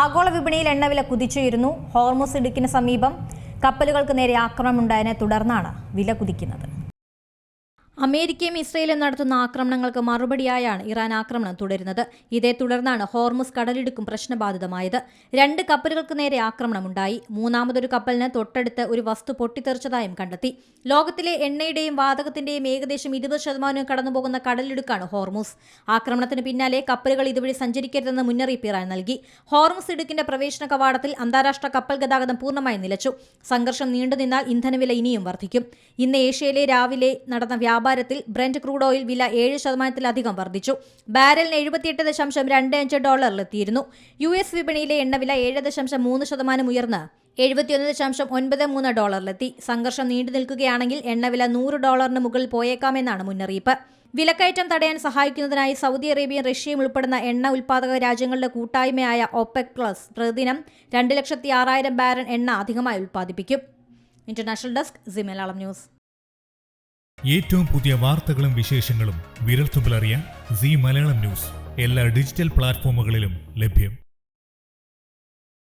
ആഗോള വിപണിയിൽ എണ്ണവില കുതിച്ചുയരുന്നു. ഹോർമുസ് ഇടുക്കിന് സമീപം കപ്പലുകൾക്ക് നേരെ ആക്രമണമുണ്ടായതിനെ തുടർന്നാണ് വില കുതിക്കുന്നത്. അമേരിക്കയും ഇസ്രയേലും നടത്തുന്ന ആക്രമണങ്ങൾക്ക് മറുപടിയായാണ് ഇറാൻ ആക്രമണം തുടരുന്നത്. ഇതേ തുടർന്നാണ് ഹോർമുസ് കടലിടുക്കും പ്രശ്നബാധിതമായത്. 2 കപ്പലുകൾക്ക് നേരെ ആക്രമണമുണ്ടായി. മൂന്നാമതൊരു കപ്പലിന് തൊട്ടടുത്ത് ഒരു വസ്തു പൊട്ടിത്തെറിച്ചതായും കണ്ടെത്തി. ലോകത്തിലെ എണ്ണയുടെയും വാതകത്തിന്റെയും ഏകദേശം 20% കടന്നുപോകുന്ന കടലിടുക്കാണ് ഹോർമുസ്. ആക്രമണത്തിന് പിന്നാലെ കപ്പലുകൾ ഇതുവഴി സഞ്ചരിക്കരുതെന്ന് മുന്നറിയിപ്പ് ഇറാൻ നൽകി. ഹോർമുസ് ഇടുക്കിന്റെ പ്രവേശന കവാടത്തിൽ അന്താരാഷ്ട്ര കപ്പൽ ഗതാഗതം പൂർണ്ണമായി നിലച്ചു. സംഘർഷം നീണ്ടുനിന്നാൽ ഇന്ധനവില ഇനിയും വർദ്ധിക്കും. ഇന്ന് ഏഷ്യയിലെ രാവിലെ നടന്ന വ്യാപാരത്തിൽ ബ്രെന്റ് ക്രൂഡ് ഓയിൽ വില 7% വർദ്ധിച്ചു. ബാരലിന് $75.25 US വിപണിയിലെ എണ്ണവില 7.3% ഉയർന്ന് $71.93 സംഘർഷം നീണ്ടു നിൽക്കുകയാണെങ്കിൽ എണ്ണവില $100 മുകളിൽ പോയേക്കാമെന്നാണ് മുന്നറിയിപ്പ്. വിലക്കയറ്റം തടയാൻ സഹായിക്കുന്നതിനായി സൗദി അറേബ്യയും റഷ്യയും ഉൾപ്പെടുന്ന എണ്ണ ഉൽപ്പാദക രാജ്യങ്ങളുടെ കൂട്ടായ്മയായ OPEC+ പ്രതിദിനം 2,06,000 ബാരൽ എണ്ണ അധികമായി ഉൽപ്പാദിപ്പിക്കും. International desk C Malayalam news. ഏറ്റവും പുതിയ വാർത്തകളും വിശേഷങ്ങളും വിരൽത്തുമ്പിലറിയാൻ സി മലയാളം ന്യൂസ് എല്ലാ ഡിജിറ്റൽ പ്ലാറ്റ്ഫോമുകളിലും ലഭ്യം.